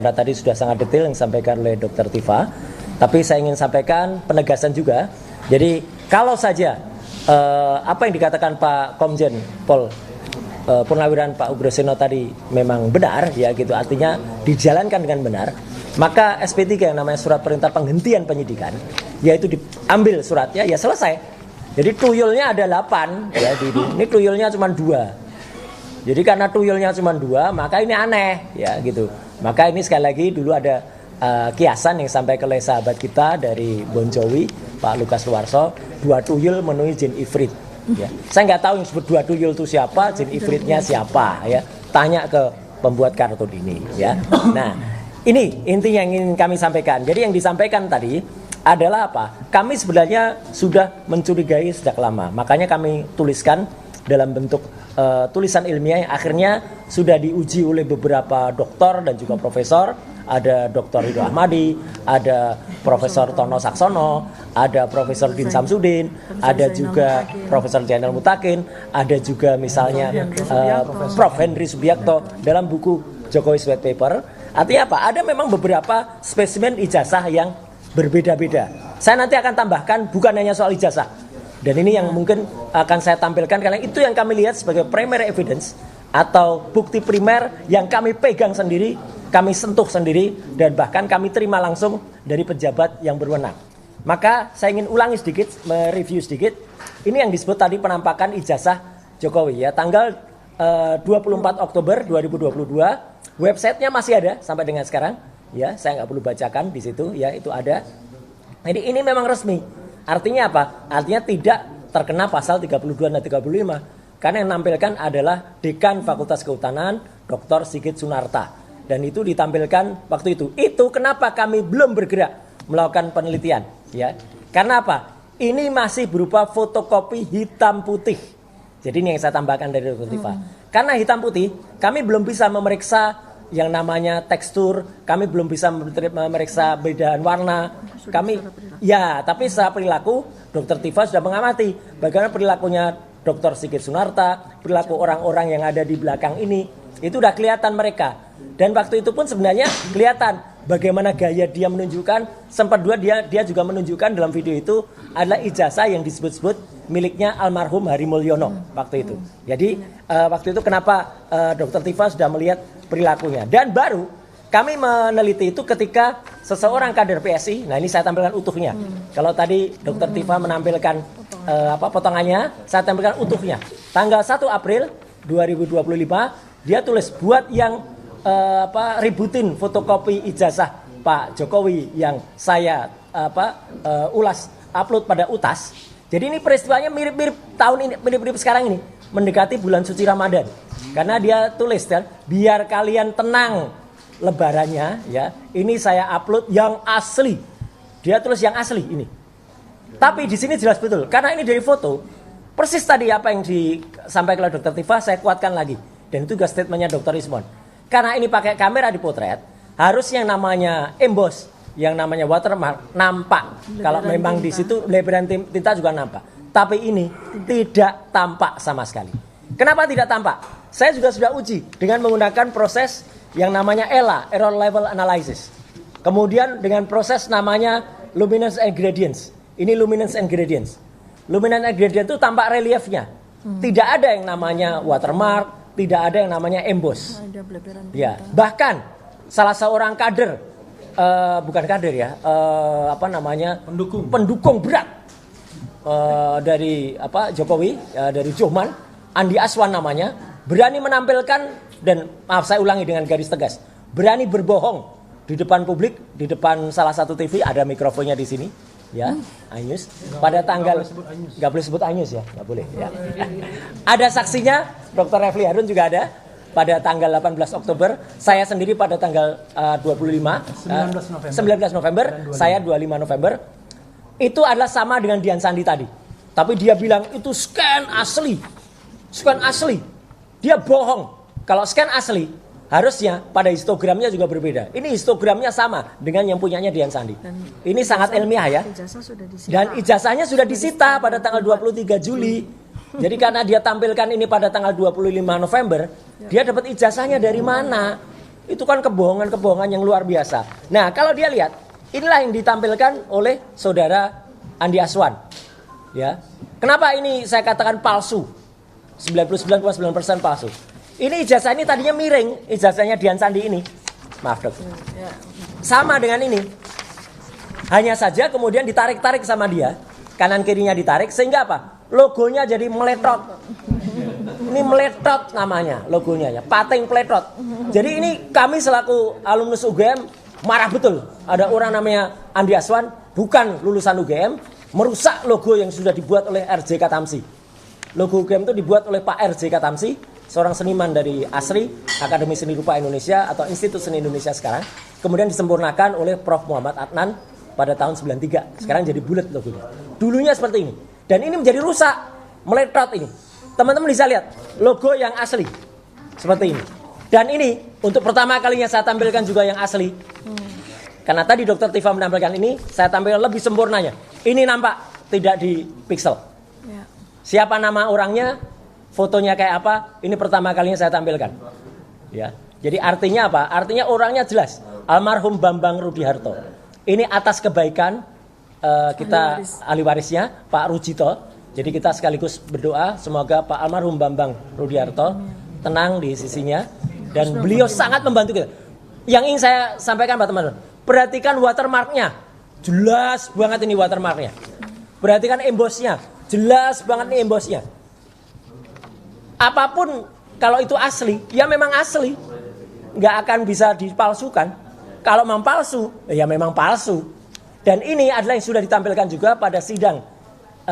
Tadi sudah sangat detail yang disampaikan oleh Dr. Tifa, tapi saya ingin sampaikan penegasan juga. Jadi kalau saja apa yang dikatakan Pak Komjen Pol Purnawiran Pak Ugroseno tadi memang benar, ya gitu, artinya dijalankan dengan benar, maka SP3 yang namanya surat perintah penghentian penyidikan, yaitu diambil suratnya, ya selesai. Jadi tuyulnya ada 8, ya, ini tuyulnya cuma 2. Jadi karena tuyulnya cuma 2, maka ini aneh, ya gitu. Maka ini sekali lagi dulu ada kiasan yang sampai oleh sahabat kita dari Bon Jovi, Pak Lukas Luarso, 2 tuyul menuhi jin ifrit. Ya. Saya nggak tahu yang disebut 2 tuyul itu siapa, jin ifritnya siapa, ya. Tanya ke pembuat kartun ini, ya. Nah, ini intinya yang ingin kami sampaikan. Jadi yang disampaikan tadi adalah apa? Kami sebenarnya sudah mencurigai sejak lama. Makanya kami tuliskan dalam bentuk tulisan ilmiah yang akhirnya sudah diuji oleh beberapa dokter dan juga profesor. Ada Dr. Ridho Ahmadi, ada Profesor Tono Saksono, ada Profesor Din Samsudin, ada juga Profesor Zainal Mutakin, ada juga misalnya Prof. Henry Subiakto dalam buku Jokowi's White Paper. Artinya apa? Ada memang beberapa spesimen ijazah yang berbeda-beda. Saya nanti akan tambahkan bukan hanya soal ijazah. Dan ini yang mungkin akan saya tampilkan karena itu yang kami lihat sebagai primary evidence atau bukti primer yang kami pegang sendiri, kami sentuh sendiri, dan bahkan kami terima langsung dari pejabat yang berwenang. Maka saya ingin ulangi sedikit, mereview sedikit. Ini yang disebut tadi penampakan ijazah Jokowi, ya, tanggal 24 Oktober 2022. Websitenya masih ada sampai dengan sekarang, ya, saya nggak perlu bacakan di situ, ya, itu ada. Jadi ini memang resmi. Artinya apa? Artinya tidak terkena pasal 32 dan 35. Karena yang menampilkan adalah Dekan Fakultas Kehutanan, Dr. Sigit Sunarta. Dan itu ditampilkan waktu itu. Itu kenapa kami belum bergerak melakukan penelitian, ya. Karena apa? Ini masih berupa fotokopi hitam putih. Jadi ini yang saya tambahkan dari Dr. Tifa. Karena hitam putih, kami belum bisa memeriksa yang namanya tekstur, kami belum bisa memeriksa perbedaan warna. Kami, ya, tapi secara perilaku, Dr. Tifa sudah mengamati bagaimana perilakunya Dr. Sigit Sunarta, perilaku orang-orang yang ada di belakang ini, itu udah kelihatan mereka. Dan waktu itu pun sebenarnya kelihatan bagaimana gaya dia menunjukkan. Sempat dia juga menunjukkan dalam video itu adalah ijazah yang disebut-sebut miliknya almarhum Hari Mulyono waktu itu. Jadi waktu itu kenapa Dr. Tifa sudah melihat perilakunya. Dan baru kami meneliti itu ketika seseorang kader PSI. Nah, ini saya tampilkan utuhnya. Kalau tadi Dr. Tifa menampilkan potongannya, saya tampilkan utuhnya. Tanggal 1 April 2025 dia tulis buat yang ributin fotokopi ijazah Pak Jokowi yang saya ulas upload pada UTAS. Jadi ini peristiwanya mirip-mirip tahun ini, mirip-mirip sekarang ini, mendekati bulan suci Ramadan. Karena dia tulis kan, biar kalian tenang lebarannya, ya. Ini saya upload yang asli. Dia tulis yang asli ini. Tapi di sini jelas betul, karena ini dari foto. Persis tadi apa yang disampaikan oleh Dr. Tifa saya kuatkan lagi. Dan itu juga statementnya Dr. Ismon. Karena ini pakai kamera dipotret, harus yang namanya emboss, yang namanya watermark nampak. Kalau memang di situ lebaran tinta juga nampak. Tapi ini tidak tampak sama sekali. Kenapa tidak tampak? Saya juga sudah uji dengan menggunakan proses yang namanya ELA, Error Level Analysis. Kemudian dengan proses namanya Luminance and Gradients. Ini Luminance and Gradients. Luminance and Gradients itu tampak reliefnya. Tidak ada yang namanya watermark, tidak ada yang namanya emboss. Ya, bahkan salah seorang kader, bukan kader ya, pendukung berat dari Jokowi, dari Joman, Andi Aswan namanya, berani menampilkan, dan maaf saya ulangi dengan garis tegas, berani berbohong di depan publik, di depan salah satu TV, ada mikrofonnya di sini, ya, Anyus, pada tanggal, nggak boleh sebut Anyus ya, nggak boleh, ya. Ada saksinya, Dr. Refli Harun juga ada, pada tanggal 18 Oktober, saya sendiri pada tanggal 19 November, saya 25 November, itu adalah sama dengan Dian Sandi tadi, tapi dia bilang itu scan asli, dia bohong. Kalau scan asli, harusnya pada histogramnya juga berbeda. Ini histogramnya sama dengan yang punyanya Dian Sandi. Ini sangat ilmiah ya. Dan ijazahnya sudah disita pada tanggal 23 Juli. Jadi karena dia tampilkan ini pada tanggal 25 November, dia dapat ijazahnya dari mana? Itu kan kebohongan-kebohongan yang luar biasa. Nah, kalau dia lihat, inilah yang ditampilkan oleh saudara Andi Aswan. Ya. Kenapa ini saya katakan palsu? 99,9% palsu. Ini ijazah ini tadinya miring, ijazahnya Dian Sandi ini. Maaf, Dok. Sama dengan ini. Hanya saja kemudian ditarik-tarik sama dia, kanan kirinya ditarik, sehingga apa? Logonya jadi meletot. Ini meletot namanya logonya ya, pating peletot. Jadi ini kami selaku alumnus UGM marah betul. Ada orang namanya Andi Aswan, bukan lulusan UGM, merusak logo yang sudah dibuat oleh RJ Katamsi. Logo UGM itu dibuat oleh Pak RJ Katamsi, seorang seniman dari ASRI, Akademi Seni Rupa Indonesia atau Institut Seni Indonesia sekarang. Kemudian disempurnakan oleh Prof. Muhammad Adnan pada tahun 93. Sekarang jadi bulat logonya. Dulunya seperti ini. Dan ini menjadi rusak, meletot ini. Teman-teman bisa lihat logo yang asli seperti ini. Dan ini untuk pertama kalinya saya tampilkan juga yang asli. Karena tadi Dr. Tifa menampilkan ini, saya tampilkan lebih sempurnanya. Ini nampak tidak di pixel. Siapa nama orangnya, fotonya kayak apa, ini pertama kalinya saya tampilkan. Ya. Jadi artinya apa? Artinya orangnya jelas. Almarhum Bambang Rudiharto. Ini atas kebaikan kita ahli warisnya Pak Rujito. Jadi kita sekaligus berdoa semoga Pak almarhum Bambang Rudiharto tenang di sisinya dan beliau sangat membantu kita. Yang ingin saya sampaikan Pak teman-teman, perhatikan watermarknya, jelas banget ini watermarknya. Perhatikan embossnya, jelas banget nih embossnya. Apapun kalau itu asli, ya memang asli, nggak akan bisa dipalsukan. Kalau memang palsu, ya memang palsu. Dan ini adalah yang sudah ditampilkan juga pada sidang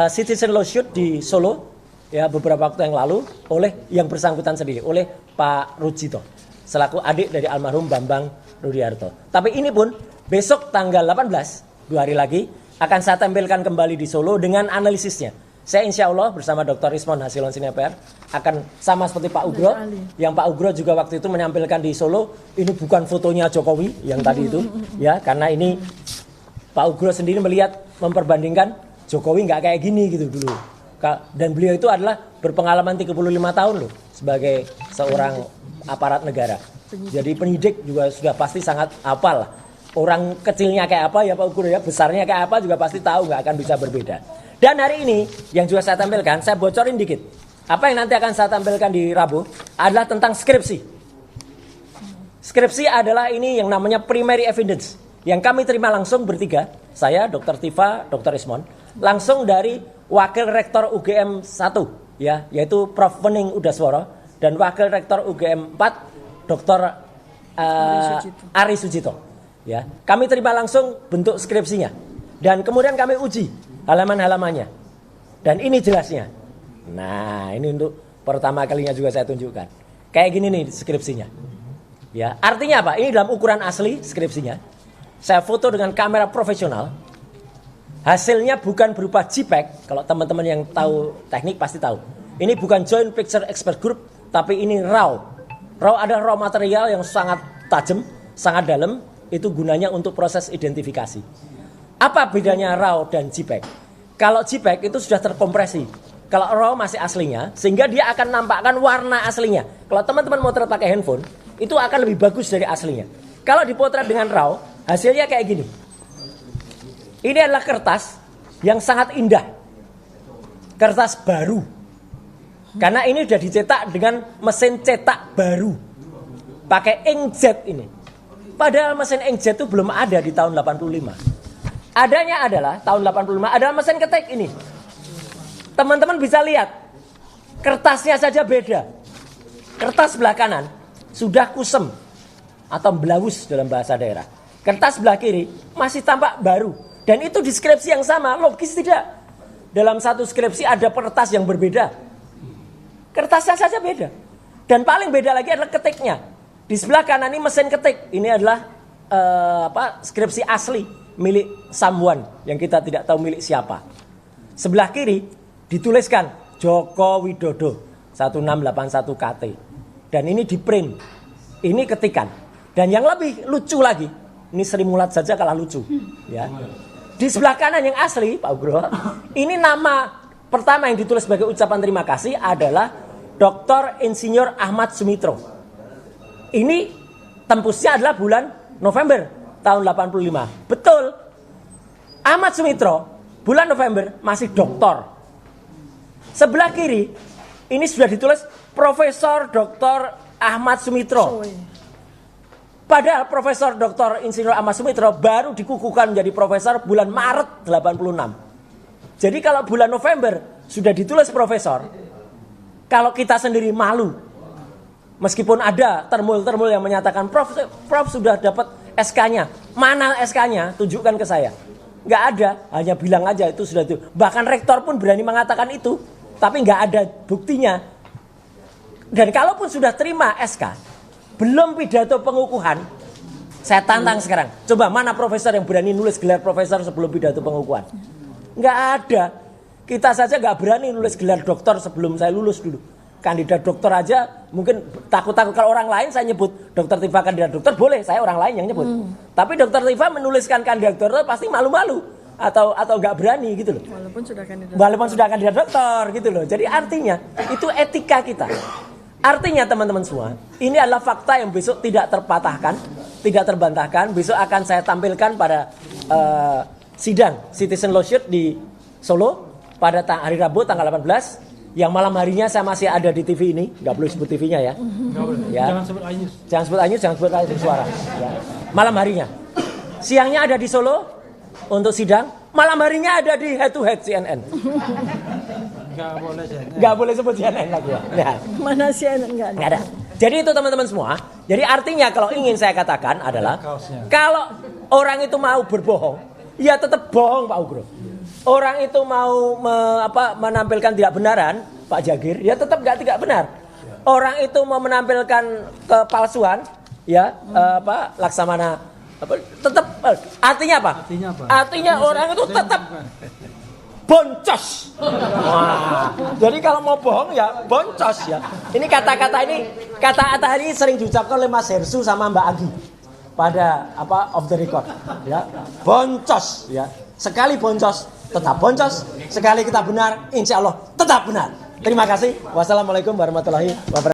Citizen Lawsuit di Solo ya beberapa waktu yang lalu oleh yang bersangkutan sendiri, oleh Pak Rujito selaku adik dari almarhum Bambang Rudiharto. Tapi ini pun besok tanggal 18, 2 hari lagi akan saya tampilkan kembali di Solo dengan analisisnya. Saya insya Allah bersama Dr. Rismon Hasilon Sineper akan sama seperti Pak Ugro, yang Pak Ugro juga waktu itu menampilkan di Solo. Ini bukan fotonya Jokowi yang tadi itu ya, karena ini Pak Ugro sendiri melihat memperbandingkan Jokowi nggak kayak gini gitu dulu. Dan beliau itu adalah berpengalaman 35 tahun loh sebagai seorang aparat negara. Jadi penyidik juga sudah pasti sangat hafal. Orang kecilnya kayak apa ya Pak Ugro ya, besarnya kayak apa juga pasti tahu, nggak akan bisa berbeda. Dan hari ini yang juga saya tampilkan, saya bocorin dikit. Apa yang nanti akan saya tampilkan di Rabu adalah tentang skripsi. Skripsi adalah ini yang namanya primary evidence. Yang kami terima langsung bertiga, saya, Dr. Tifa, Dr. Rismon, langsung dari Wakil Rektor UGM 1, ya, yaitu Prof. Wening Udasworo, dan Wakil Rektor UGM 4, Dr. Ari Sujito. Ya, kami terima langsung bentuk skripsinya, dan kemudian kami uji halaman-halamannya, dan ini jelasnya. Nah, ini untuk pertama kalinya juga saya tunjukkan. Kayak gini nih skripsinya. Ya, artinya apa? Ini dalam ukuran asli skripsinya. Saya foto dengan kamera profesional. Hasilnya bukan berupa JPEG. Kalau teman-teman yang tahu teknik pasti tahu. Ini bukan Joint Picture Expert Group, tapi ini RAW. RAW ada raw material yang sangat tajam, sangat dalam. Itu gunanya untuk proses identifikasi. Apa bedanya RAW dan JPEG? Kalau JPEG itu sudah terkompresi. Kalau RAW masih aslinya, sehingga dia akan nampakkan warna aslinya. Kalau teman-teman motret pakai handphone, itu akan lebih bagus dari aslinya. Kalau dipotret dengan RAW, hasilnya kayak gini. Ini adalah kertas yang sangat indah. Kertas baru. Karena ini sudah dicetak dengan mesin cetak baru. Pakai inkjet ini. Padahal mesin inkjet itu belum ada di tahun 85. Adanya adalah tahun 85 adalah mesin ketik ini. Teman-teman bisa lihat. Kertasnya saja beda. Kertas sebelah kanan sudah kusem atau belawus dalam bahasa daerah. Kertas sebelah kiri masih tampak baru. Dan itu di skripsi yang sama, logis tidak? Dalam satu skripsi ada kertas yang berbeda. Kertasnya saja beda. Dan paling beda lagi adalah ketiknya. Di sebelah kanan ini mesin ketik. Ini adalah skripsi asli milik someone yang kita tidak tahu milik siapa. Sebelah kiri dituliskan Joko Widodo 1681 KT. Dan ini di print. Ini ketikan. Dan yang lebih lucu lagi, ini Sri Mulat saja kalah lucu, ya. Di sebelah kanan yang asli, Pak Ugro, ini nama pertama yang ditulis sebagai ucapan terima kasih adalah Dr. Insinyur Ahmad Sumitro. Ini tembusnya adalah bulan November tahun 85. Betul. Ahmad Sumitro bulan November masih doktor. Sebelah kiri ini sudah ditulis Profesor Dr. Ahmad Sumitro. Padahal Profesor Dr. Insinyur Ahmad Sumitro baru dikukuhkan menjadi profesor bulan Maret 86. Jadi kalau bulan November sudah ditulis profesor, kalau kita sendiri malu. Meskipun ada termul-termul yang menyatakan Prof sudah dapat SK-nya. Mana SK-nya? Tunjukkan ke saya. Nggak ada, hanya bilang aja itu sudah itu. Bahkan rektor pun berani mengatakan itu, tapi nggak ada buktinya. Dan kalaupun sudah terima SK, belum pidato pengukuhan, saya tantang sekarang. Coba mana profesor yang berani nulis gelar profesor sebelum pidato pengukuhan? Nggak ada. Kita saja nggak berani nulis gelar doktor sebelum saya lulus dulu. Kandidat dokter aja mungkin takut-takut. Kalau orang lain saya nyebut Dokter Tifa kandidat dokter boleh, saya orang lain yang nyebut. Tapi Dokter Tifa menuliskan kandidat dokter pasti malu-malu atau nggak berani gitu loh. Walaupun sudah kandidat dokter gitu loh. Jadi artinya itu etika kita. Artinya teman-teman semua, ini adalah fakta yang besok tidak terpatahkan, tidak terbantahkan. Besok akan saya tampilkan pada sidang Citizen Lawsuit di Solo pada hari Rabu tanggal 18. Yang malam harinya saya masih ada di TV ini, nggak boleh sebut TV-nya ya. Ya. Jangan sebut iNews. Jangan sebut iNews, jangan sebut iNews suara. Ya. Malam harinya. Siangnya ada di Solo untuk sidang. Malam harinya ada di Head to Head CNN. Nggak boleh sebut CNN lagi ya. Ya. Mana CNN nggak ada. Nggak ada. Jadi itu teman-teman semua. Jadi artinya kalau ingin saya katakan adalah kalau orang itu mau berbohong, ya tetap bohong Pak Ugro. Orang itu mau menampilkan tidak benaran, Pak Jagir, ya tetap tidak benar. Orang itu mau menampilkan kepalsuan, ya Laksamana, tetap artinya apa? Artinya orang itu tetap boncos. Wah, jadi kalau mau bohong ya boncos ya. Ini kata-kata ini sering diucapkan oleh Mas Hersu sama Mbak Agi pada off the record, ya boncos ya. Sekali boncos tetap boncos, sekali kita benar, insya Allah tetap benar. Terima kasih. Wassalamualaikum warahmatullahi wabarakatuh.